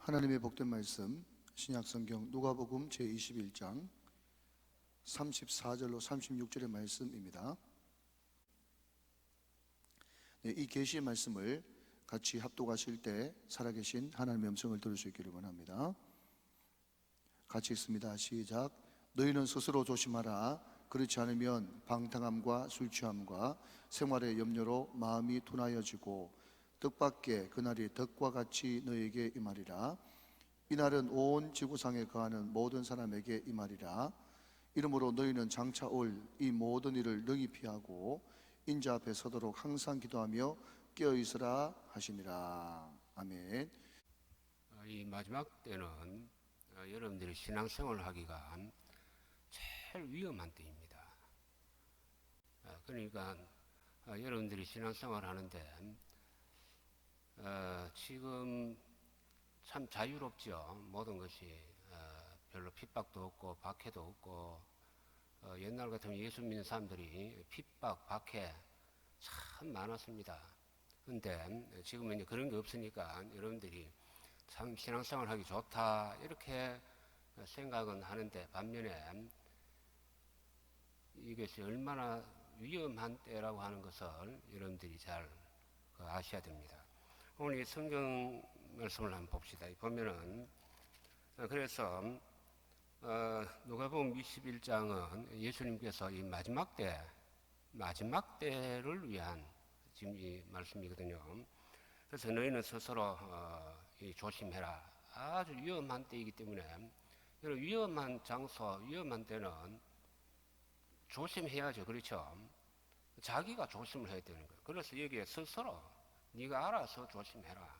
하나님의 복된 말씀, 신약성경 누가복음 제21장 34절로 36절의 말씀입니다. 이 계시의 말씀을 같이 합독하실 때 살아계신 하나님의 음성을 들을 수 있기를 원합니다. 같이 읽습니다. 시작. 너희는 스스로 조심하라. 그렇지 않으면 방탕함과 술취함과 생활의 염려로 마음이 둔하여지고 뜻밖의 그날이 덕과 같이 너희에게 임하리라. 이날은 온 지구상에 거하는 모든 사람에게 임하리라. 이러므로 너희는 장차 올 이 모든 일을 능히 피하고 인자 앞에 서도록 항상 기도하며 깨어있으라 하시니라. 아멘. 이 마지막 때는 여러분들이 신앙생활을 하기가 제일 위험한 때입니다. 그러니까 여러분들이 신앙생활을 하는데 지금 참 자유롭죠. 모든 것이 별로 핍박도 없고 박해도 없고 옛날 같으면 예수 믿는 사람들이 핍박, 박해 참 많았습니다. 근데 지금은 이제 그런 게 없으니까 여러분들이 참 신앙생활 하기 좋다 이렇게 생각은 하는데, 반면에 이것이 얼마나 위험한 때라고 하는 것을 여러분들이 잘 아셔야 됩니다. 오늘 이 성경 말씀을 한번 봅시다. 보면은 그래서 누가복음 21장은 예수님께서 이 마지막 때를 위한 지금 이 말씀이거든요. 그래서 너희는 스스로 조심해라. 아주 위험한 때이기 때문에 이런 위험한 장소, 위험한 때는 조심해야죠. 그렇죠? 자기가 조심을 해야 되는 거예요. 그래서 여기에 스스로 네가 알아서 조심해라.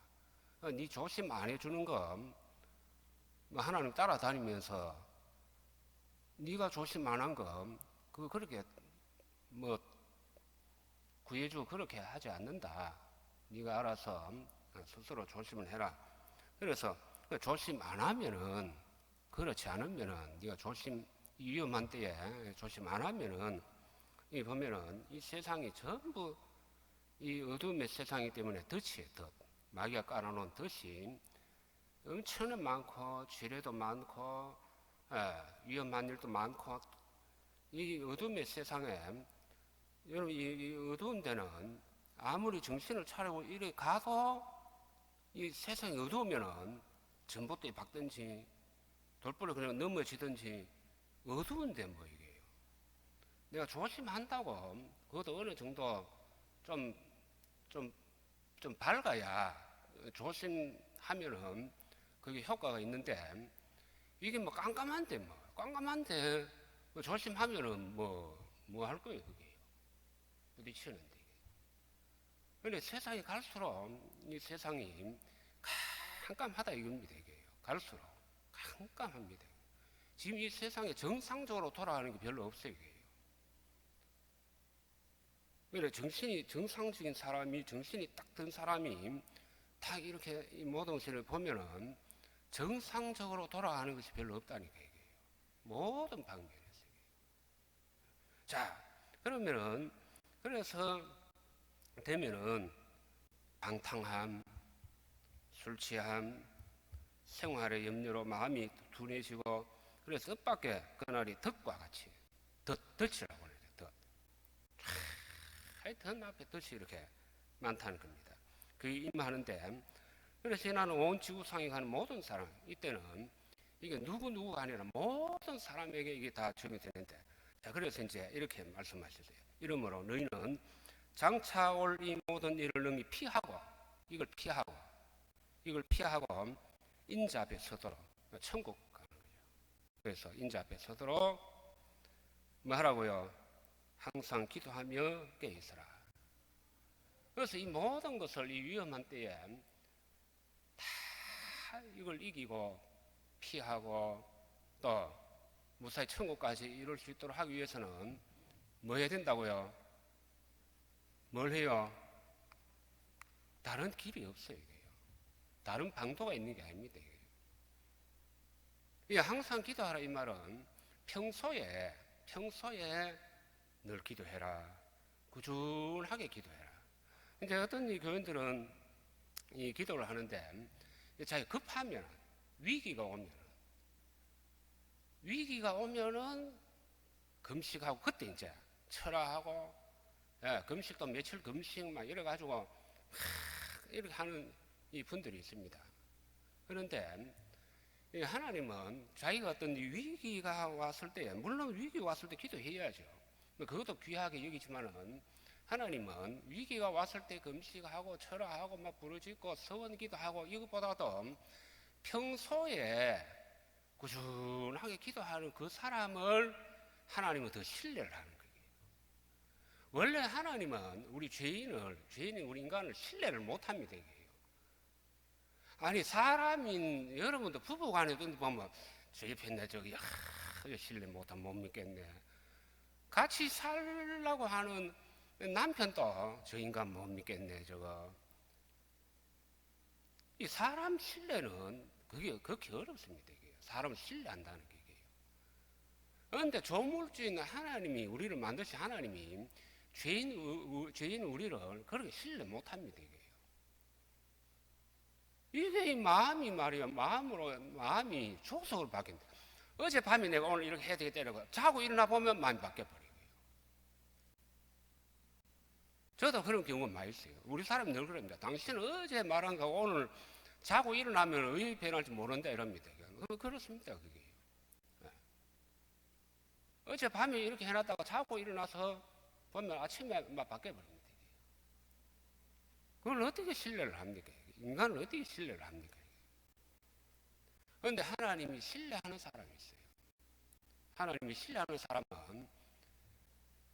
네 조심 안 해주는 거 하나님 따라다니면서 네가 조심 안 한 거 그거 그렇게 구해주고 그렇게 하지 않는다. 네가 알아서 스스로 조심을 해라. 그래서 조심 안 하면은, 그렇지 않으면은, 네가 위험한 때에 조심 안 하면은, 이 보면은 이 세상이 전부 이 어둠의 세상이기 때문에 덫이에요. 덫. 마귀가 깔아놓은 덫이 엄청나게 많고 지뢰도 많고 위험한 일도 많고, 이 어둠의 세상에 여러분 이 어두운 데는 아무리 정신을 차리고 이래 가도 이 세상이 어두우면은 전봇대에 박든지 돌부로 그냥 넘어지든지 어두운데 뭐 이게요. 내가 조심한다고 그것도 어느 정도 좀 밝아야 조심하면은 그게 효과가 있는데, 이게 뭐 깜깜한데 뭐 조심하면은 뭐 할 거예요 그게. 부딪히는데. 그런데 세상이 갈수록 이 세상이 깜깜하다 이겁니다. 이게요. 갈수록 깜깜합니다. 지금 이 세상에 정상적으로 돌아가는 게 별로 없어요. 이게요. 그래 정상적인 사람이, 정신이 딱 든 사람이 딱 이렇게 이 모든 것을 보면은 정상적으로 돌아가는 것이 별로 없다니까 이게요. 모든 방면에서. 자, 그러면은 그래서 되면은 방탕함, 술취함, 생활의 염려로 마음이 둔해지고, 그래서 뜻밖의 그날이 덕과 같이 덫이라고 그래요. 덫. 하여튼 앞에 덫이 이렇게 많다는 겁니다. 그게 임하는데, 그래서 나는 온 지구상에 가는 모든 사람, 이때는 이게 누구가 아니라 모든 사람에게 이게 다 적용되는데, 자, 그래서 이제 이렇게 말씀하셨어요. 이러므로 너희는 장차 올 이 모든 일을 능히 피하고, 이걸 피하고 인자 앞에 서도록, 천국 가는 거죠. 그래서 인자 앞에 서도록 뭐 하라고요? 항상 기도하며 깨어있으라. 그래서 이 모든 것을 이 위험한 때에 다 이걸 이기고 피하고 또 무사히 천국까지 이룰 수 있도록 하기 위해서는 뭐 해야 된다고요? 뭘 해요? 다른 길이 없어요. 이게요. 다른 방도가 있는 게 아닙니다. 이게 항상 기도하라 이 말은 평소에 늘 기도해라. 꾸준하게 기도해라. 이제 어떤 이 교인들은 이 기도를 하는데 자기 급하면 위기가 오면은 금식하고, 그때 이제 철화하고, 금식도 며칠 금식 막 이래가지고 이렇게 하는 이 분들이 있습니다. 그런데 이 하나님은 자기가 어떤 위기가 왔을 때, 물론 위기가 왔을 때 기도해야죠. 그것도 귀하게 여기지만은, 하나님은 위기가 왔을 때 금식하고 철화하고 막 부르짖고 서원기도하고, 이것보다도 평소에 꾸준하게 기도하는 그 사람을 하나님은 더 신뢰를 하는 거예요. 원래 하나님은 우리 우리 인간을 신뢰를 못합니다. 이게요. 아니, 사람인 여러분도 부부간에도 보면 저 옆에 있네, 저기 신뢰 못하면 못 믿겠네. 같이 살라고 하는 남편도 저 인간 못 믿겠네, 저거. 이 사람 신뢰는 그게 그렇게 어렵습니다. 이게 사람을 신뢰한다는 게. 그런데 조물주인 하나님이, 우리를 만드신 하나님이 죄인 우리를 그렇게 신뢰 못합니다. 이게 이 마음이 말이야, 마음이 조속으로 바뀐다. 어젯밤에 내가 오늘 이렇게 해야 되겠다 이러고 자고 일어나 보면 마음이 바뀌어버리고요. 저도 그런 경우가 많이 있어요. 우리 사람이 늘 그럽니다. 당신은 어제 말한 거 오늘 자고 일어나면 왜 변할지 모른다 이럽니다. 그렇습니다. 그게. 어젯밤에 이렇게 해놨다가 자고 일어나서 보면 아침에 막 바뀌어버립니다. 그걸 어떻게 신뢰를 합니까? 인간을 어떻게 신뢰를 합니까? 그런데 하나님이 신뢰하는 사람이 있어요. 하나님이 신뢰하는 사람은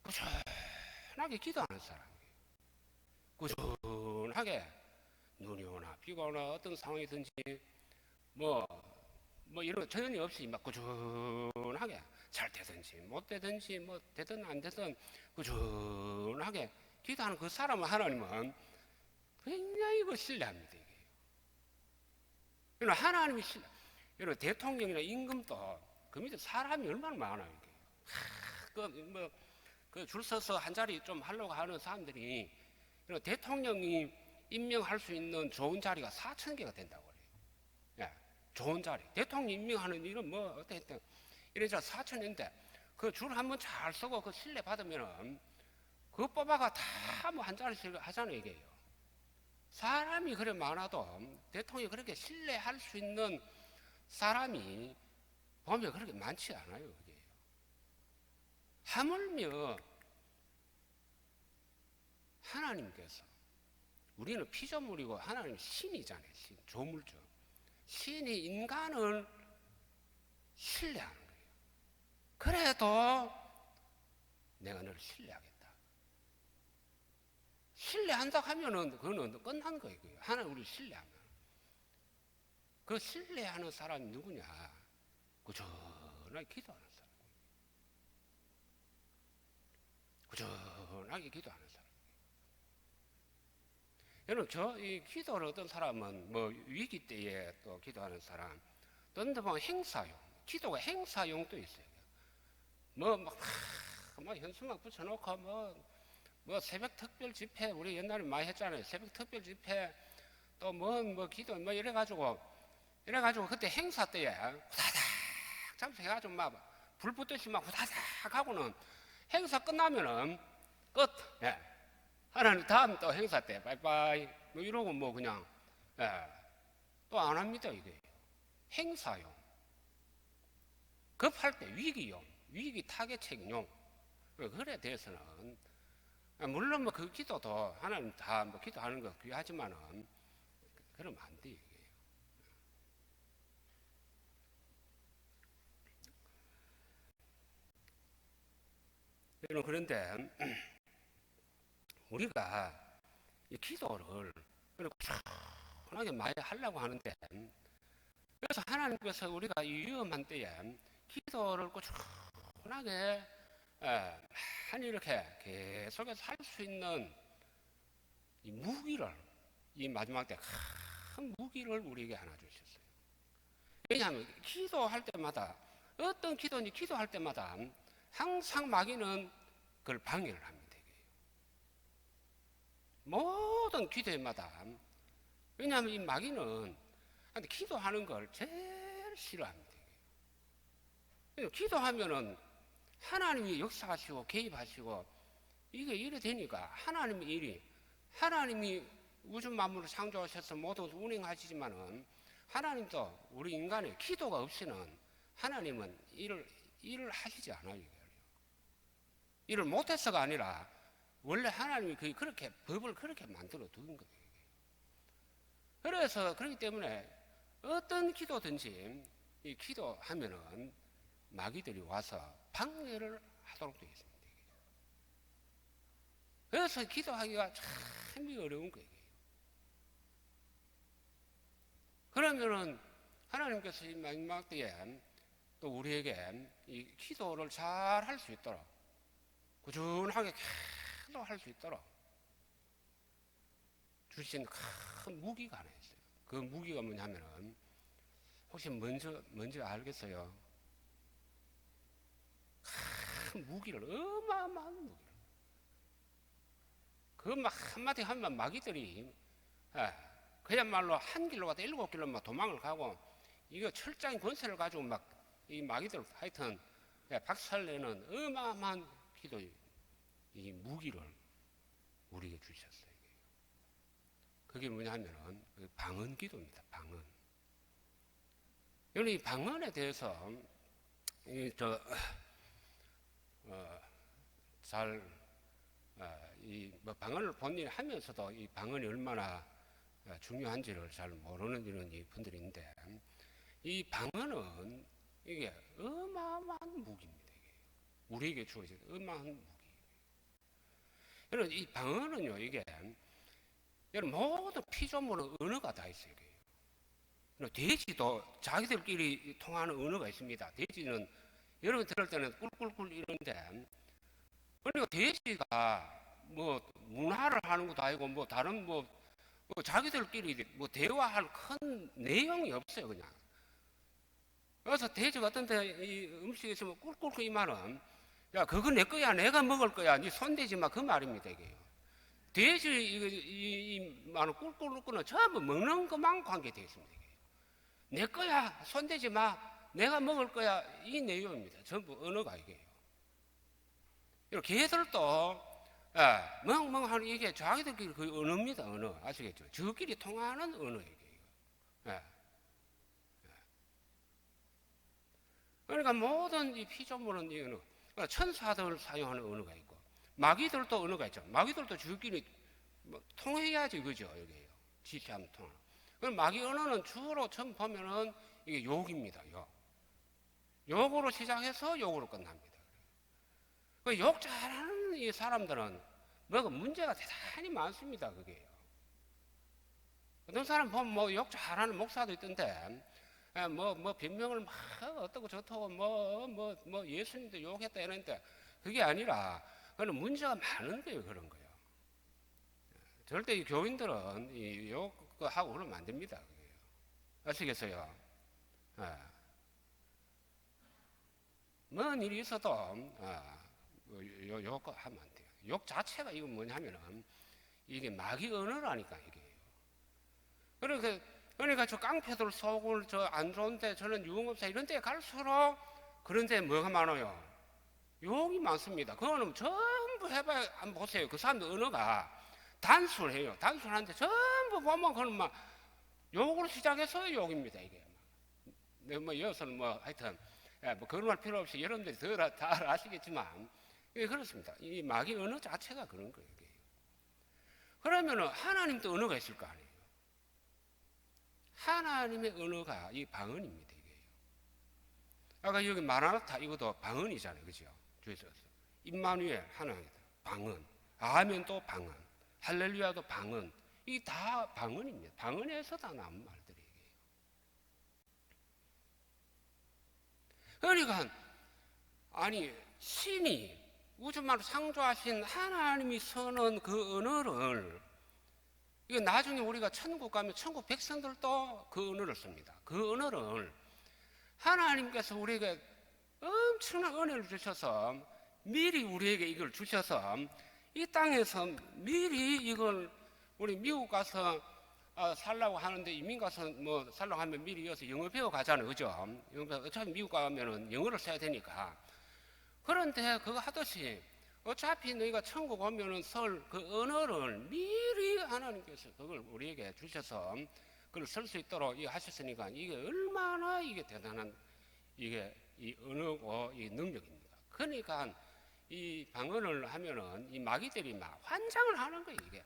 꾸준하게 기도하는 사람이에요. 꾸준하게 눈이 오나 비가 오나 어떤 상황이든지 뭐 이런 전혀 없이 막 꾸준하게 잘 되든지 못 되든지 뭐 되든 안 되든 꾸준하게 기도하는 그 사람을 하나님은 굉장히 신뢰합니다. 이게. 하나님이 여러분 대통령이나 임금도 그 밑에 사람이 얼마나 많아요. 그 줄 서서 한 자리 좀 하려고 하는 사람들이 대통령이 임명할 수 있는 좋은 자리가 4,000개가 된다고 그래요. 예, 좋은 자리. 대통령 임명하는 일은 뭐 어떻게 이래서 4,000인데 그 줄 한번 잘 서고 그 신뢰 받으면은 그거 뽑아가 다 뭐 한 자리씩 하잖아요. 이게요. 사람이 그래 많아도 대통령이 그렇게 신뢰할 수 있는 사람이 보면 그렇게 많지 않아요. 그게. 하물며 하나님께서, 우리는 피조물이고 하나님 신이잖아요. 신, 조물주. 신이 인간을 신뢰하는 거예요. 그래도 내가 너를 신뢰하겠다. 신뢰한다 하면은 그거는 끝난 거예요. 하나님 우리를 신뢰하면. 그 신뢰하는 사람이 누구냐? 꾸준하게 기도하는 사람. 꾸준하게 기도하는 사람. 여러분, 이 기도를 어떤 사람은 뭐 위기 때에 또 기도하는 사람, 어떤 데 보면 행사용, 기도가 행사용도 있어요. 막 현수막 붙여놓고 뭐 새벽 특별 집회, 우리 옛날에 많이 했잖아요. 새벽 특별 집회, 또 뭐 기도, 이래가지고 그때 행사 때에 후다닥 참석해가지고 막 불 붙듯이 막 후다닥 하고는 행사 끝나면은 끝. 예. 하나님 다음 또 행사 때 빠이빠이 뭐 이러고 뭐 그냥 또 안 합니다. 이게 행사용, 급할 때 위기용, 위기 타겟책용. 그래 대해서는 물론 뭐 그 기도도 하나님 다 뭐 기도하는 거 귀하지만은 그러면 안 돼요. 여러분, 그런데 우리가 이 기도를 꾸준하게 많이 하려고 하는데, 그래서 하나님께서 우리가 이 위험한 때에 기도를 꾸준하게 많이 이렇게 계속해서 할 수 있는 이 무기를, 이 마지막 때 큰 무기를 우리에게 하나 주셨어요. 왜냐하면 기도할 때마다, 어떤 기도니 기도할 때마다 항상 마귀는 그걸 방해를 합니다. 모든 기도마다. 왜냐하면 이 마귀는 근데 기도하는 걸 제일 싫어합니다. 기도하면은 하나님이 역사하시고 개입하시고 이게 이래 되니까 하나님의 일이, 하나님이 우주 만물을 창조하셔서 모든 것을 운행하시지만은 하나님도 우리 인간의 기도가 없이는 하나님은 일을 하시지 않아요. 일을 못해서가 아니라 원래 하나님이 그렇게 법을 그렇게 만들어 둔 거예요. 그래서 그렇기 때문에 어떤 기도든지 이 기도하면은 마귀들이 와서 방해를 하도록 되어 있습니다. 그래서 기도하기가 참 어려운 거예요. 그러면은 하나님께서 이 마지막 때에 또 우리에게 이 기도를 잘 할 수 있도록, 꾸준하게 계속 할 수 있도록 주신 큰 무기가 하나 있어요. 그 무기가 뭐냐면은 혹시 먼저 알겠어요? 큰 무기를, 어마어마한 무기를. 그 막 한마디 하면 마귀들이 그야말로 한 길로 가다 7길로 막 도망을 가고, 이거 철장의 권세를 가지고 막 이 마귀들 하여튼 박살내는 어마어마한 기도의 이 무기를 우리에게 주셨어요. 그게 뭐냐면은 방언 기도입니다. 방언. 여러분, 이 방언에 대해서 방언을 본인이 하면서도 이 방언이 얼마나 중요한지를 잘 모르는 이런 분들인데, 이 방언은 이게 어마어마한 무기입니다. 이게. 우리에게 주어진 어마어마한 무기. 여러분, 이 방언은요, 이게 여러분 모든 피조물은 언어가 다 있어요. 돼지도 자기들끼리 통하는 언어가 있습니다. 돼지는 여러분 들을 때는 꿀꿀꿀 이런데, 그러니까 돼지가 뭐 문화를 하는 것도 아니고 뭐 다른 뭐 자기들끼리 뭐 대화할 큰 내용이 없어요. 그냥. 그래서 돼지가 어떤 데 이 음식이 있으면 꿀꿀꿀 이 말은, 야 그거 내 거야, 내가 먹을 거야, 니 손대지 마, 그 말입니다. 이게 돼지 이 말은 꿀꿀꿀은 전부 먹는 것만 관계되어 있습니다. 이게. 내 거야, 손대지 마, 내가 먹을 거야, 이 내용입니다. 전부 언어가 이게요. 개들도 멍멍하는 이게 자기들끼리 그 언어입니다. 언어. 아시겠죠? 저끼리 통하는 언어예요. 그러니까 모든 이 피조물은 이 언어, 그러니까 천사들 사용하는 언어가 있고, 마귀들도 언어가 있죠. 마귀들도 저끼리 뭐 통해야지, 그죠? 여기에요. 지시하면 통하는. 그럼 마귀 언어는 주로 처음 보면은 이게 욕입니다. 욕으로 시작해서 욕으로 끝납니다. 그 욕 잘하는 이 사람들은 뭐가 문제가 대단히 많습니다. 그게요. 어떤 사람 보면 뭐 욕 잘하는 목사도 있던데, 뭐 변명을 막 어떻고 저떻고 뭐 예수님도 욕했다 이러는데, 그게 아니라 그건 문제가 많은 거예요. 그런 거예요. 절대 이 교인들은 이 욕하고 그러면 안 됩니다. 그게요. 아시겠어요? 뭔 일이 있어도 욕하면 안 돼요. 욕 자체가 이건 뭐냐면은 이게 마귀 언어라니까 이게. 그러니까 저 깡패들 속을 저 안 좋은데, 저는 유흥업사 이런 데 갈수록 그런 데 뭐가 많아요? 욕이 많습니다. 그거는 전부 해봐야 한번 보세요. 그 사람들 언어가 단순해요. 단순한데 전부 보면 그건 막 욕으로 시작해서 욕입니다. 이게. 뭐 여기서는 뭐 하여튼 뭐 그런 말 필요 없이 여러분들이 다 아시겠지만, 예, 그렇습니다. 이 마귀 언어 자체가 그런 거예요. 그러면은 하나님도 언어가 있을 거 아니에요. 하나님의 언어가 이 방언입니다. 이게. 아까 여기 마라나타 이것도 방언이잖아요, 그죠? 주에서 임마누엘 하나님 방언, 아멘도 방언, 할렐루야도 방언, 이 다 방언입니다. 방언에서 다 나온 말들이에요. 그러니까 아니 신이 우주만을 창조하신 하나님이 쓰는 그 언어를, 이거 나중에 우리가 천국 가면 천국 백성들도 그 언어를 씁니다. 그 언어를 하나님께서 우리에게 엄청난 은혜를 주셔서 미리 우리에게 이걸 주셔서 이 땅에서 미리 이걸 우리 미국 가서 살라고 하는데 이민 가서 뭐 살라고 하면 미리 여기서 영어 배워 가잖아요, 그죠? 어차피 미국 가면은 영어를 써야 되니까. 그런데 그거 하듯이 어차피 너희가 천국 오면은 설 그 언어를 미리 하나님께서 그걸 우리에게 주셔서 그걸 쓸 수 있도록 이거 하셨으니까 이게 얼마나 이게 대단한 이게 이 언어고 이 능력입니다. 그러니까 이 방언을 하면은 이 마귀들이 막 환장을 하는 거예요, 이게.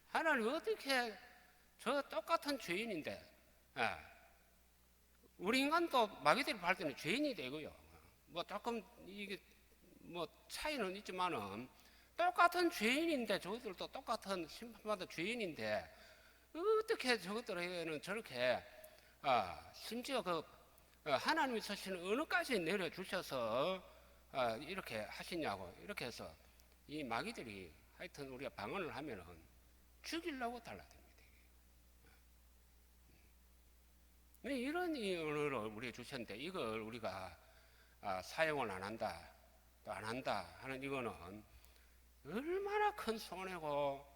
하나님 어떻게 저 똑같은 죄인인데, 우리 인간도 마귀들이 볼 때는 죄인이 되고요. 뭐 조금 이게 뭐 차이는 있지만은 똑같은 죄인인데 저것들도 똑같은 심판받은 죄인인데 어떻게 저것들에게는 저렇게 심지어 그 하나님이 쓰시는 언어까지 내려주셔서 이렇게 하시냐고 이렇게 해서 이 마귀들이 하여튼 우리가 방언을 하면은 죽이려고 달라듭니다. 이런 이 언어를 우리에게 주셨는데 이걸 우리가 사용을 안 한다 또 안 한다 하는 이거는 얼마나 큰 손해고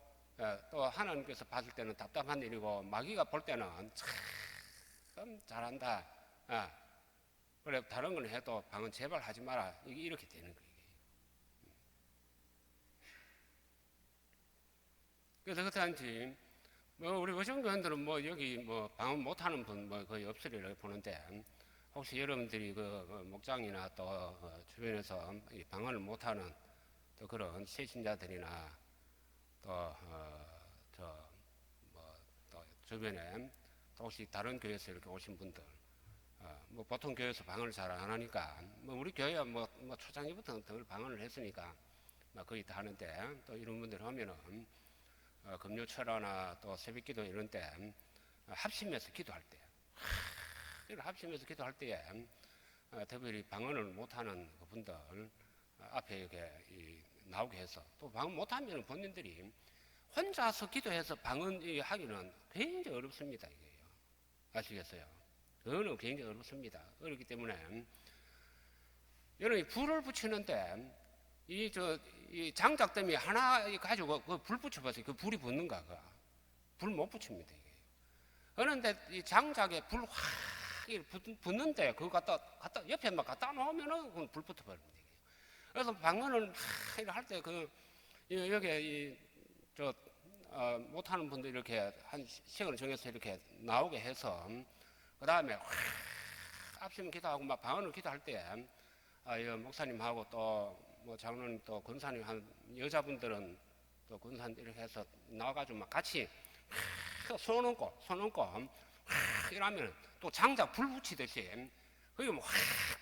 또 하나님께서 봤을 때는 답답한 일이고 마귀가 볼 때는 참 잘한다. 그래 다른 건 해도 방언 제발 하지 마라. 이게 이렇게 되는 거예요. 그래서 그렇단지 뭐 우리 의정교원들은 뭐 여기 뭐 방언 못하는 분 뭐 거의 없으리라 보는데 혹시 여러분들이 그 목장이나 또 주변에서 이 방언을 못하는 또 그런 세신자들이나 또 또 주변에 또 혹시 다른 교회에서 이렇게 오신 분들 뭐 보통 교회에서 방언을 잘 안 하니까 뭐 우리 교회야 뭐 초창기부터 늘 방언을 했으니까 거의 다 하는데 또 이런 분들 하면은 금요철화나 또 새벽기도 이런 때 합심해서 기도할 때 합심해서 기도할 때에 특별히 방언을 못하는 분들 앞에 이렇게 나오게 해서 또 방언 못하면 본인들이 혼자서 기도해서 방언 하기는 굉장히 어렵습니다. 이게요. 아시겠어요? 그거는 굉장히 어렵습니다. 어렵기 때문에 여러분이 불을 붙이는데 이 장작 때문에 하나 가지고 그 불 붙여봐서 그 불이 붙는가? 불 못 붙입니다. 이게. 그런데 이 장작에 불 확 붙는데 그거 갖다 옆에 막 갖다 놓으면은 그건 불 붙어버립니다. 이게. 그래서 방언을 이렇게 할 때 여기 못하는 분들 이렇게 한 시간을 정해서 이렇게 나오게 해서 그 다음에 확 앞시면 기도하고 막 방언을 기도할 때 목사님하고 또 뭐 장로님 또 권사님 한 여자분들은 또 권사님 이렇게 해서 나와가지고 막 같이 손 얹고 이러면 또 장작 불 붙이듯이 거기 뭐 확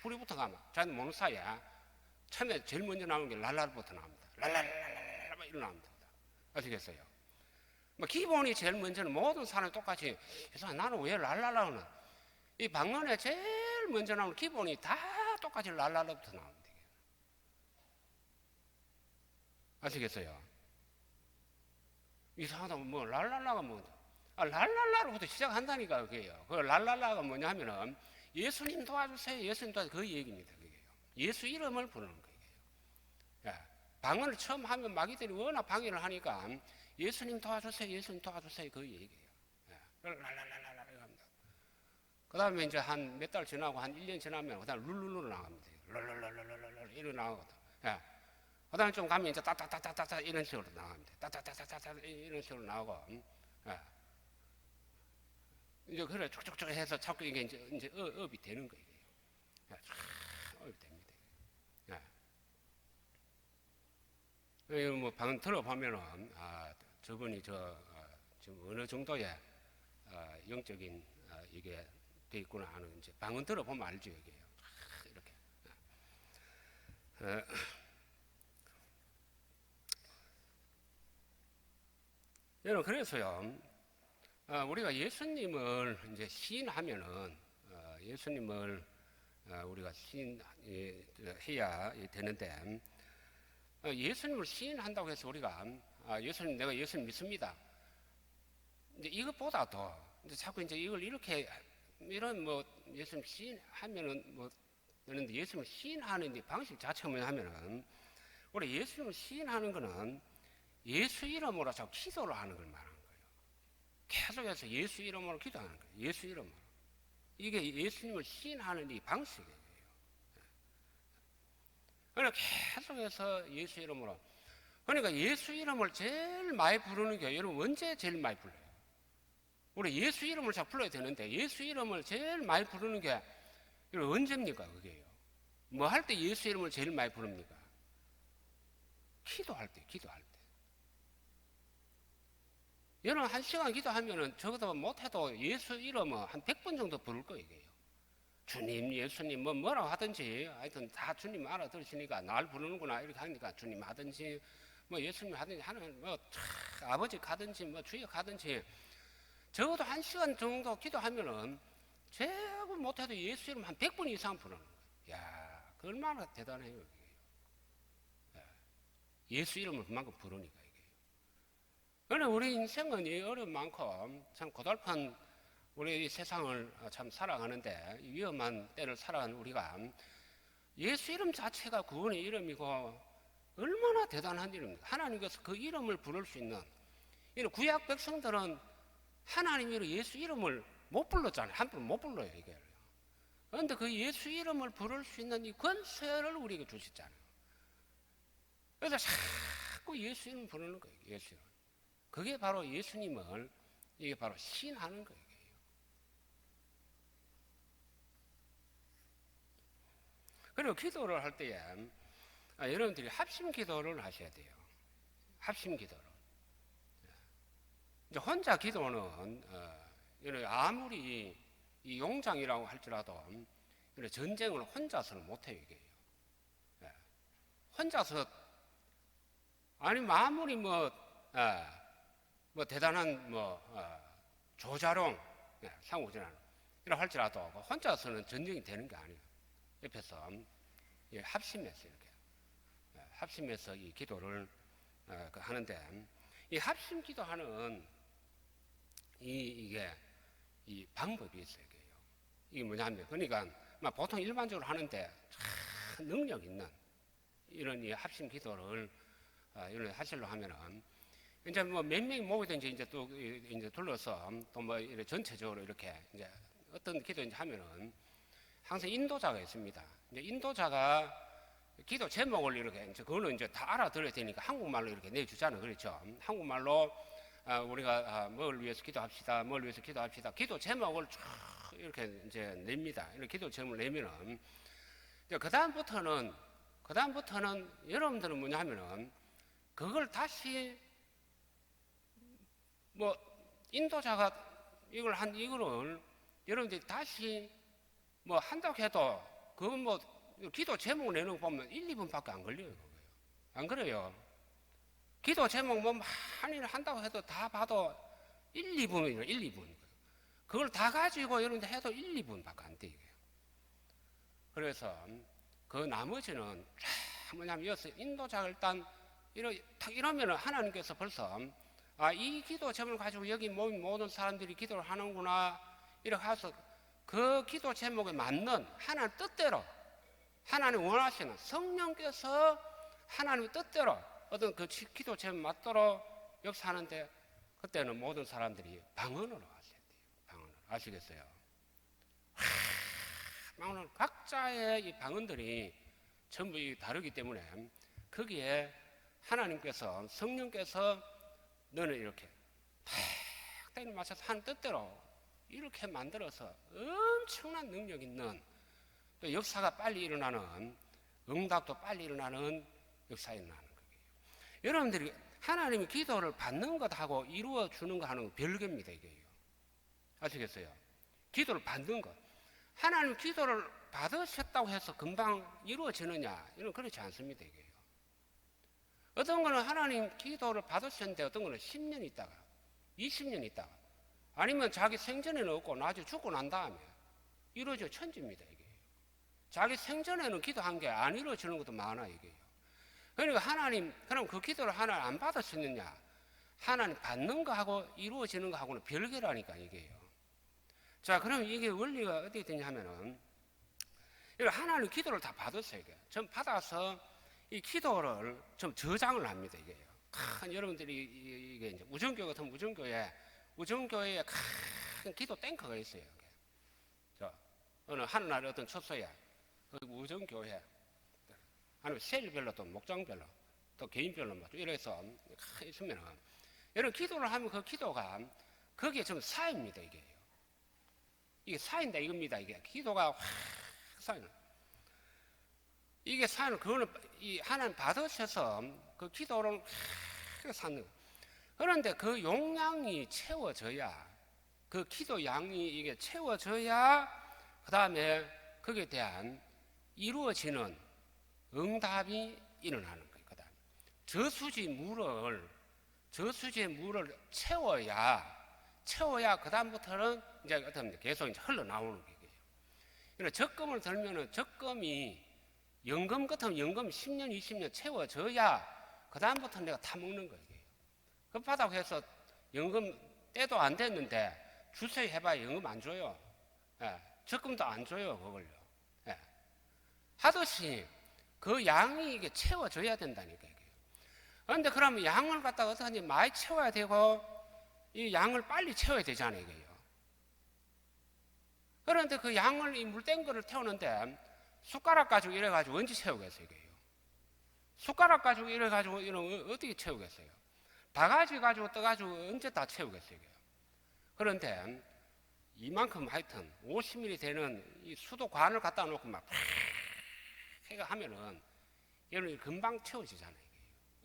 불이 붙어가면 자기는 모르는 사이에 처음에 제일 먼저 나오는 게 랄랄부터 나옵니다. 랄랄랄랄 막 이러 나옵니다. 아시겠어요? 뭐 기본이 제일 먼저는 모든 사람이 똑같이 그래서 나는 왜 랄랄라 하는 이 방언에 제일 먼저 나오는 기본이 다 똑같이 랄랄라부터 나옵니다. 아시겠어요? 이상하다 뭐 랄랄라가 뭐죠? 랄랄라로부터 시작한다니까 그게요. 그 랄랄라가 뭐냐 하면은 예수님 도와주세요. 예수님 도와주세요. 그 얘기입니다. 그게요. 예수 이름을 부르는 거예요. 방언을 처음 하면 마귀들이 워낙 방해를 하니까 예수님 도와주세요. 예수님 도와주세요. 그 얘기예요. 랄랄랄랄라 합니다. 그 다음에 이제 한 몇 달 지나고 한 1년 지나면 그 다음에 룰룰루 나갑니다. 랄랄랄랄랄 이러 나가거든. 그 다음에 좀 가면 이제 따따따따따 이런 식으로 나갑니다. 따따따따따 이런 식으로 나오고, 이제 그래 쭉쭉쭉 해서 자꾸 이게 이제 업이 되는 거예요. 업이 됩니다. 뭐 방언 들어보면은, 저분이 지금 어느 정도의 영적인 이게 돼 있구나 하는 이제 방언 들어보면 알죠, 이게요. 이렇게. 여러분 그래서요 우리가 예수님을 이제 시인하면은 예수님을 우리가 시인해야 되는데 예수님을 시인한다고 해서 우리가 예수님 내가 예수님 믿습니다. 이제 이것보다도 이제 자꾸 이제 이걸 이렇게 이런 뭐 예수님 시인하면은 뭐 그런데 예수님을 시인하는 방식 자체가 뭐냐 하면은 우리 예수님을 시인하는 거는 예수 이름으로 자꾸 기도를 하는 걸 말하는 거예요. 계속해서 예수 이름으로 기도하는 거예요. 예수 이름으로. 이게 예수님을 시인하는 이 방식이에요. 그러니까 계속해서 예수 이름으로. 그러니까 예수 이름을 제일 많이 부르는 게 여러분 언제 제일 많이 불러요? 우리 예수 이름을 잘 불러야 되는데 예수 이름을 제일 많이 부르는 게 여러분 언제입니까? 그게요. 뭐 할 때 예수 이름을 제일 많이 부릅니까? 기도할 때, 기도할 때. 여러분 1시간 기도하면은 적어도 못해도 예수 이름은 한 100번 정도 부를 거예요. 이게요. 주님, 예수님, 뭐라고 하든지 하여튼 다 주님 알아들으시니까 날 부르는구나 이렇게 하니까 주님 하든지 뭐 예수님 하든지 하는 뭐 아버지 가든지 뭐 주여 가든지 적어도 1시간 정도 기도하면은 제가 못해도 예수 이름 한 100번 이상 부르는 거예요. 야, 그 얼마나 대단해요. 이게. 예수 이름을 그만큼 부르니까 이게. 그런데 우리 인생은 이 어려운 만큼 참 고달픈 우리 세상을 참 살아가는데 위험한 때를 살아가는 우리가 예수 이름 자체가 구원의 이름이고 얼마나 대단한 이름입니까? 하나님께서 그 이름을 부를 수 있는 이런 구약 백성들은 하나님으로 예수 이름을 못 불렀잖아요. 함부로 못 불러요 이게. 그런데 그 예수 이름을 부를 수 있는 이 권세를 우리에게 주셨잖아요. 그래서 자꾸 예수 이름 부르는 거예요. 예수 이름. 그게 바로 예수님을 이게 바로 시인하는 거예요. 그리고 기도를 할 때에 여러분들이 합심 기도를 하셔야 돼요. 합심 기도를. 이제 혼자 기도는 아무리 이 용장이라고 할지라도 전쟁을 혼자서는 못해요 이게. 혼자서 아니 아무리 뭐 대단한 조자룡 상우진환 이라 할지라도 혼자서는 전쟁이 되는 게 아니에요. 옆에서 합심해서 이렇게 합심해서 이 기도를 하는데 이 합심 기도하는 이게 이 방법이 있어요. 이게 뭐냐면 그러니까 보통 일반적으로 하는데 능력 있는 이런 이 합심 기도를 이런 하시려 하면은 이제 뭐 몇 명이 모이든지 이제 또 이제 둘러서 또 뭐 이렇게 전체적으로 이렇게 이제 어떤 기도인지 하면은 항상 인도자가 있습니다. 이제 인도자가 기도 제목을 이렇게 이제 그거는 이제 다 알아들어야 되니까 한국말로 이렇게 내주잖아요. 그렇죠? 한국말로 우리가 뭘 위해서 기도합시다. 뭘 위해서 기도합시다. 기도 제목을 쭉 이렇게 이제 냅니다. 이렇게 기도 제목을 내면은 이제 그다음부터는 여러분들은 뭐냐 하면은 그걸 다시 뭐 인도자가 이거를 여러분들이 다시 뭐 한다고 해도 그건 뭐 기도 제목 내는 거 보면 1, 2분밖에 안 걸려요. 안 그래요? 기도 제목 뭐 많이 한다고 해도 다 봐도 1, 2분이에요. 1, 2분. 그걸 다 가지고 여러분들 해도 1, 2분밖에 안 돼요. 그래서 그 나머지는 뭐냐면 여기서 인도자가 일단 이러면 하나님께서 벌써 이 기도 제목을 가지고 여기 모인 모든 사람들이 기도를 하는구나 이렇게 해서 그 기도 제목에 맞는 하나님 뜻대로 하나님 원하시는 성령께서 하나님의 뜻대로 어떤 그 기도 제목 맞도록 역사하는데 그때는 모든 사람들이 방언으로 하셔야 돼요. 방언으로. 아시겠어요? 방언은 각자의 이 방언들이 전부 다르기 때문에 거기에 하나님께서 성령께서 너는 이렇게 탁 때려 맞춰서 한 뜻대로 이렇게 만들어서 엄청난 능력 있는 또 역사가 빨리 일어나는 응답도 빨리 일어나는 역사가 일어나는 거예요. 여러분들이 하나님이 기도를 받는 것하고 이루어 주는 거 하는 거 별개입니다. 이게요. 아시겠어요? 기도를 받는 것. 하나님 기도를 받으셨다고 해서 금방 이루어지느냐? 이런 그렇지 않습니다. 이게요. 어떤 거는 하나님 기도를 받으셨는데 어떤 거는 10년 있다가 20년 있다가 아니면 자기 생전에는 없고 나중에 죽고 난 다음에 이루어져 천지입니다. 이게 자기 생전에는 기도한 게 안 이루어지는 것도 많아 이게요. 그러니까 하나님 그럼 그 기도를 하나님 안 받으셨느냐? 하나님 받는 거하고 이루어지는 거하고는 별개라니까 이게요. 자, 그럼 이게 원리가 어떻게 되냐 하면은 하나님 기도를 다 받았어요. 이게 좀 받아서 이 기도를 좀 저장을 합니다. 이게요. 여러분들이 이게 이제 우정교 같은 우정교에 우정교회에 큰 기도 탱크가 있어요. 저 어느 하늘날 어떤 초소에 그 우정교회 아니면 셀별로 또 목장별로 또 개인별로 막 이래서 있으면은 이런 기도를 하면 그 기도가 거기에 좀 쌓입니다. 이게 쌓인다 이겁니다. 이게 기도가 확 쌓이는 이게 쌓이는 그거는 이 하나님 받으셔서 그 기도를 확 쌓는 거. 그런데 그 용량이 채워져야 그 기도 양이 이게 채워져야 그 다음에 거기에 대한 이루어지는 응답이 일어나는 거예요. 그다음 저수지의 물을 채워야 그 다음부터는 이제 어떻게 계속 이제 흘러나오는 거예요. 그러니까 적금을 들면은 적금이 연금 같으면 연금 10년, 20년 채워져야 그 다음부터 내가 타먹는 거예요. 급하다고 해서 연금 때도 안 됐는데 주세요 해봐야 연금 안 줘요. 예, 적금도 안 줘요, 그걸요. 예. 하듯이 그 양이 이게 채워져야 된다니까요. 그런데 그러면 양을 갖다가 어떻게 하니 많이 채워야 되고 이 양을 빨리 채워야 되잖아요, 이게요. 그런데 그 양을 이 물탱크를 태우는데 숟가락 가지고 이래가지고 언제 채우겠어요, 이게요. 숟가락 가지고 이래가지고 이런 어떻게 채우겠어요. 바가지 가지고 떠가지고 언제 다 채우겠어요, 이게요. 그런데 이만큼 하여튼 50mm 되는 이 수도관을 갖다 놓고 막 해가 하면은 얘는 금방 채워지잖아요.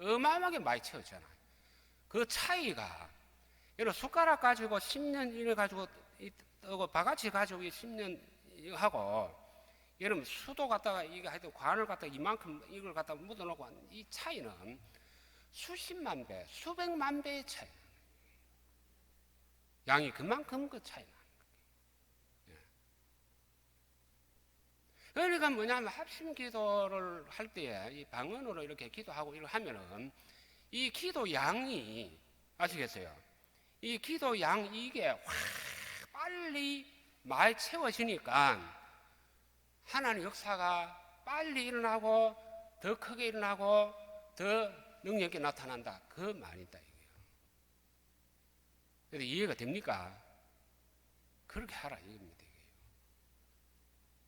어마어마하게 많이 채워지잖아요. 그 차이가 얘는 숟가락 가지고 10년 이래 가지고 바가지 가지고 10년 이거 하고 얘는 수도 갖다가 이게 하여튼 관을 갖다가 이만큼 이걸 갖다가 묻어놓고 이 차이는 수십만 배, 수백만 배의 차이. 양이 그만큼 그 차이 나는 거예요. 그러니까 뭐냐면 합심 기도를 할 때에 이 방언으로 이렇게 기도하고 이렇게 하면은 이 기도 양이 아시겠어요? 이 기도 양 이게 확 빨리 많이 채워지니까 하나님의 역사가 빨리 일어나고 더 크게 일어나고 더 능력이 나타난다. 그 말이다 이게요. 그래서 이해가 됩니까? 그렇게 하라 이겁니다. 이게요.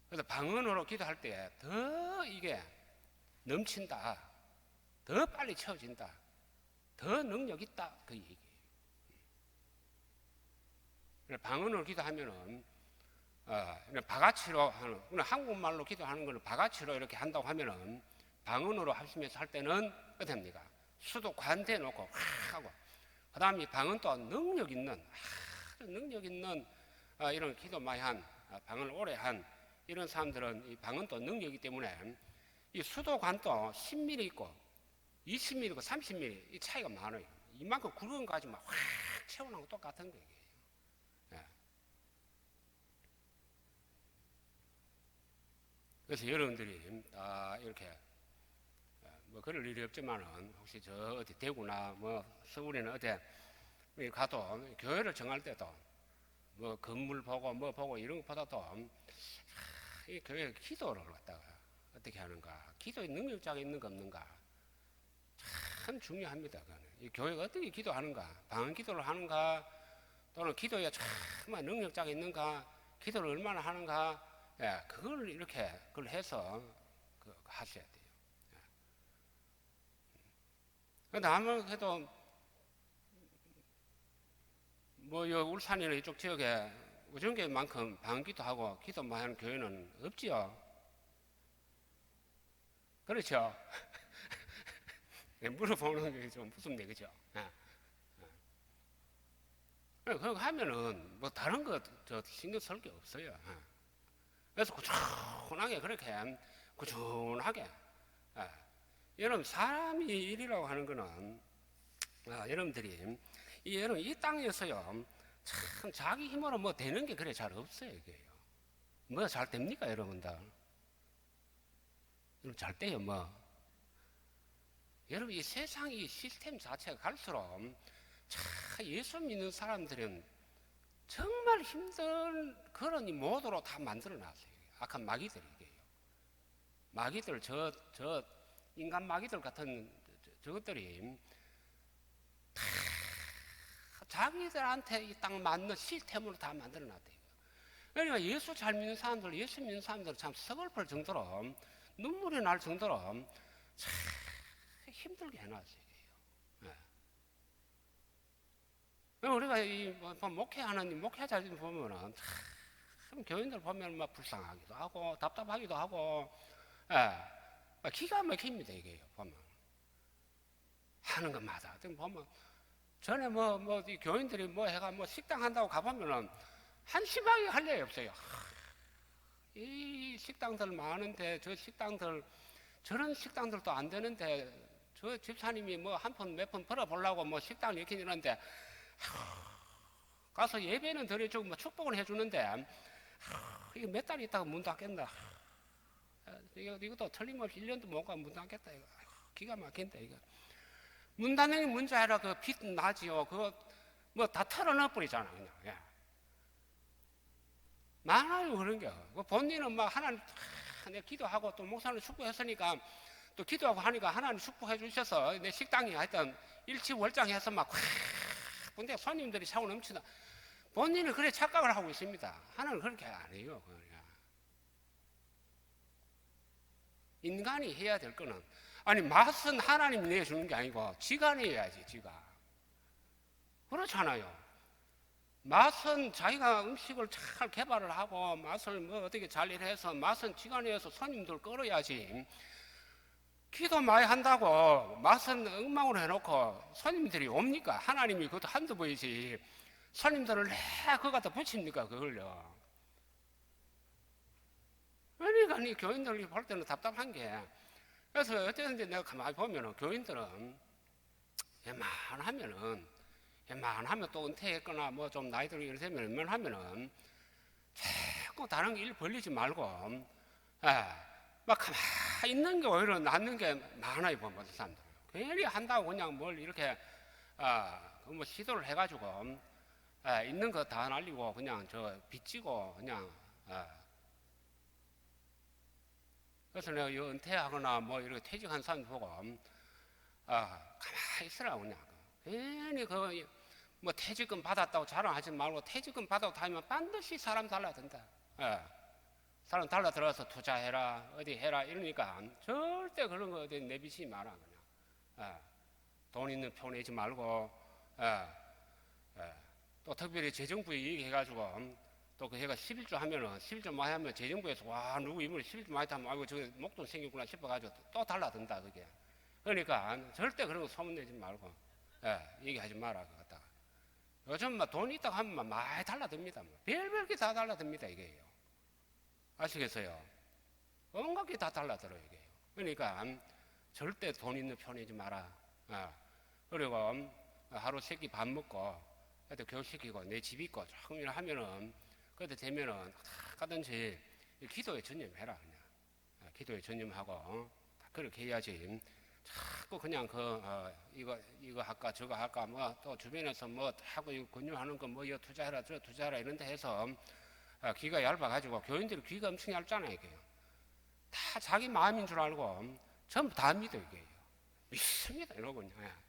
그래서 방언으로 기도할 때 더 이게 넘친다, 더 빨리 채워진다, 더 능력 있다 그 얘기예요. 방언으로 기도하면은 바가치로 하는 한국말로 기도하는 거는 바가치로 이렇게 한다고 하면은 방언으로 하시면서 할 때는 어떻게 합니까? 수도 관대해 놓고 확 하고 그 다음에 방언도 능력 있는 이런 기도 많이 한 방언을 오래 한 이런 사람들은 이 방언도 능력이기 때문에 이 수도관도 10mm 있고 20mm 있고 30mm 이 차이가 많아요. 이만큼 굵은 가지만 확 채워놓은 거 똑같은 거예요. 예. 그래서 여러분들이 이렇게 뭐 그럴 일이 없지만은 혹시 저 어디 대구나 뭐 서울에는 어디 가도 교회를 정할 때도 뭐 건물 보고 뭐 보고 이런 것보다도 이 교회 기도를 갖다가 어떻게 하는가, 기도의 능력자가 있는가 없는가 참 중요합니다. 그거는. 이 교회가 어떻게 기도하는가, 방언 기도를 하는가, 또는 기도에 정말 능력자가 있는가, 기도를 얼마나 하는가, 예, 그걸 이렇게 그걸 해서 하셔야 돼요. 근데 아무래도 뭐 울산이나 이쪽 지역에 우정교회만큼 방언기도 하고 기도만 하는 교회는 없지요. 그렇죠? 물어보는 게 좀 무섭네, 그죠? 그거 하면은 뭐 다른 거 신경 쓸 게 없어요. 그래서 꾸준하게 그렇게 꾸준하게. 여러분 사람이 일이라고 하는 거는 여러분들이 여러분 이 땅에서요 참 자기 힘으로 뭐 되는 게 그래 잘 없어요. 이게요. 뭐 잘 됩니까 여러분들? 여러분 잘 돼요 뭐. 여러분 이 세상 이 시스템 자체가 갈수록 참 예수 믿는 사람들은 정말 힘든 그런 이 모드로 다 만들어 놨어요. 악한 마귀들 이게요. 마귀들 저 인간 마귀들 같은 저것들이 다 자기들한테 이 딱 맞는 시스템으로 다 만들어놨대요. 그러니까 예수 잘 믿는 사람들, 예수 믿는 사람들 참 서글플 정도로 눈물이 날 정도로 참 힘들게 해놨어요. 네. 우리가 뭐 목회하는 목회자들 보면은 참 교인들 보면 막 불쌍하기도 하고 답답하기도 하고, 막 기가 막힙니다 이게 보면 하는 것마다. 보면 전에 이 교인들이 뭐 해가 뭐 식당 한다고 가보면은 한심하게 할 일이 없어요. 이 식당들 많은데 저 식당들 저런 식당들도 안 되는데 저 집사님이 뭐 한 푼 몇 푼 벌어보려고 뭐 식당 이렇게 이러는데 가서 예배는 드려주고 뭐 축복을 해주는데 이거 몇 달 있다가 문 닫겠나. 이것도 틀림없이 1년도 못 가면 문 닫겠다. 이거. 기가 막힌다 이거. 문 닫는 게 문제 아니라 그 빚 나지요. 그거 뭐 다 털어넣어 버리잖아 그냥. 예. 많아요 그런 게. 본인은 막 하나님 내 기도하고 또 목사님 축복했으니까 또 기도하고 하니까 하나님 축복해 주셔서 내 식당이 하여튼 일치월장해서 막 근데 손님들이 차고 넘치다. 본인은 그래 착각을 하고 있습니다. 하나님 그렇게 안 해요. 인간이 해야 될 거는 아니 맛은 하나님 내주는 게 아니고 지가 내야지 지가. 그렇잖아요. 맛은 자기가 음식을 잘 개발을 하고 맛을 뭐 어떻게 잘 일해서 맛은 지가 내서 손님들 끌어야지. 기도 많이 한다고 맛은 엉망으로 해놓고 손님들이 옵니까? 하나님이 그것도 한두 번이지 손님들을 그거 갖다 붙입니까? 그걸요. 그러니까 이 교인들이 볼 때는 답답한 게 그래서 어쨌든지 내가 가만히 보면은 교인들은 웬만하면 또 은퇴했거나 뭐 좀 나이 들고 이러면 웬만하면은 자꾸 다른 일 벌리지 말고 막 가만히 있는 게 오히려 낫는 게 많아요 보면 사람들. 괜히 한다고 그냥 뭘 이렇게 뭐 시도를 해가지고 있는 거 다 날리고 그냥 저 빚지고 그냥 그래서 내가 이 은퇴하거나 뭐 이렇게 퇴직한 사람 보고 가만히 있으라고 그냥 괜히 뭐 퇴직금 받았다고 자랑하지 말고 퇴직금 받아도 다니면 반드시 사람 달라든다. 사람 달라 들어가서 투자해라 어디 해라 이러니까 절대 그런 거 어디 내비치지 마라 그냥. 돈 있는 표 내지 말고 또 특별히 재정부에 얘기해가지고 또 그 해가 11조 하면은 11조 많이 하면 재정부에서 와 누구 이번에 11조 많이 하면 아이고 저 목돈 생겼구나 싶어가지고 또 달라든다 그게. 그러니까 절대 그런 거 소문내지 말고 얘기하지 마라 그거 갖다가. 요즘 막 돈 있다고 하면 많이 달라듭니다. 별별 게 다 달라듭니다 이게요. 아시겠어요? 온갖 게 다 달라들어요 이게요. 그러니까 절대 돈 있는 표 내지 마라. 그리고 하루 세 끼 밥 먹고 그때 교육시키고 내 집 있고 조금 하면은 그때 되면은 가든지 기도에 전념해라 그냥. 기도에 전념하고 그렇게 해야지. 자꾸 그냥 이거 할까 저거 할까 뭐 또 주변에서 뭐 하고 이거 권유하는 거 뭐 이거 투자해라 저 투자해라 이런 데 해서 귀가 얇아가지고 교인들이 귀가 엄청 얇잖아요 이게요. 다 자기 마음인 줄 알고 전부 다 믿어 이게요. 믿습니다 이러고 그냥.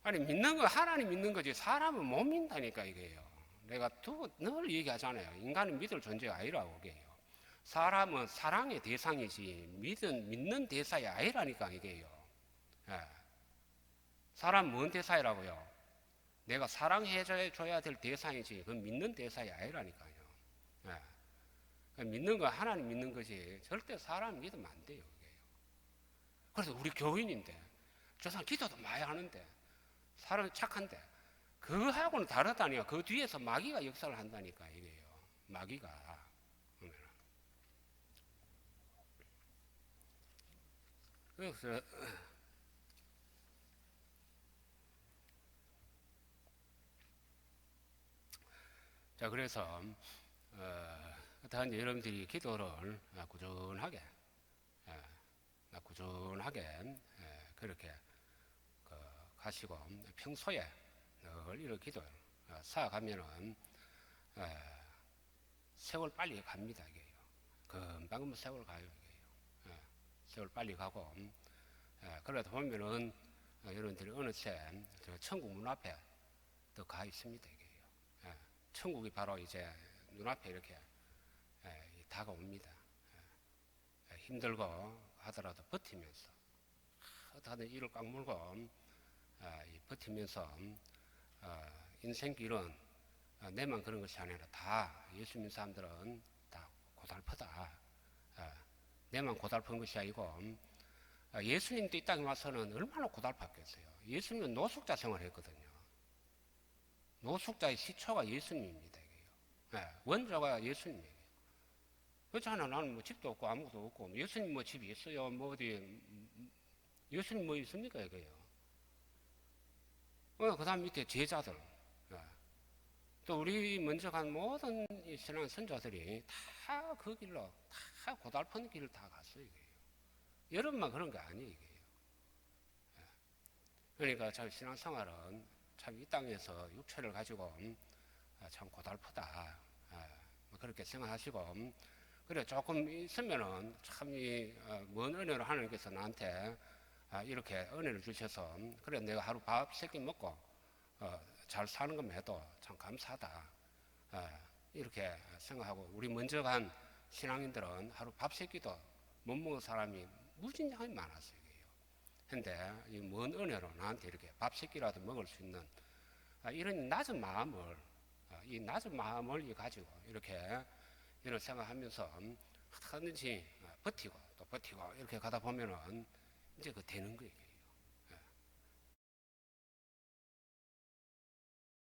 아니 믿는 거 하나님 믿는 거지 사람은 못 믿다니까 이게요. 내가 늘 얘기하잖아요. 인간은 믿을 존재가 아니라고 이게요. 사람은 사랑의 대상이지 믿는 대상이 아니라니까 이게요. 사람 뭔 대상이라고요? 내가 사랑해줘야 될 대상이지 그건 믿는 대상이 아니라니까요. 믿는 거 하나님 믿는 거지 절대 사람 믿으면 안 돼요. 이게요. 그래서 우리 교인인데 저 사람 기도도 많이 하는데 사람이 착한데 그거하고는 다르다니까. 그 뒤에서 마귀가 역사를 한다니까 이게요. 마귀가. 그래서 자 그래서 여러분들이 기도를 꾸준하게 그렇게 하시고 평소에 늘 이렇게 기도를 쌓아가면은 세월 빨리 갑니다 이게요. 금방 세월 가요 이게요. 세월 빨리 가고 그러다 보면은 여러분들이 어느새 저 천국 문 앞에 더 가 있습니다. 이게요. 천국이 바로 이제 눈앞에 이렇게 다가옵니다. 힘들고 하더라도 버티면서 다들 이를 꽉 물고 버티면서 인생길은 내만 그런 것이 아니라 다 예수 믿는 사람들은 다 고달프다. 내만 고달픈 것이 아니고 예수님도 이 땅에 와서는 얼마나 고달팠겠어요. 예수님은 노숙자 생활을 했거든요. 노숙자의 시초가 예수님입니다. 원조가 예수님이에요. 그렇잖아. 나는 뭐 집도 없고 아무것도 없고 예수님 뭐 집이 있어요. 뭐 어디 예수님 뭐 있습니까 이게요. 그 다음 밑에 제자들, 또 우리 먼저 간 모든 신앙 선조들이 다 그 길로 다 고달픈 길을 다 갔어요. 이게요. 여러분만 그런 게 아니에요. 이게요. 그러니까 참 신앙생활은 참 이 땅에서 육체를 가지고 참 고달프다. 뭐 그렇게 생각하시고 그래 조금 있으면은 참 이 먼 은혜로 하나님께서 나한테 이렇게 은혜를 주셔서 그래 내가 하루 밥 3끼 먹고 잘 사는 것만 해도 참 감사하다. 이렇게 생각하고 우리 먼저 간 신앙인들은 하루 밥 3끼도 못 먹은 사람이 무진장이 많았어요. 근데 이 먼 은혜로 나한테 이렇게 밥 3끼라도 먹을 수 있는 이런 낮은 마음을 이 낮은 마음을 가지고 이렇게 이런 생각하면서 하든지 버티고 또 버티고 이렇게 가다 보면은 이제 그 되는 거예요.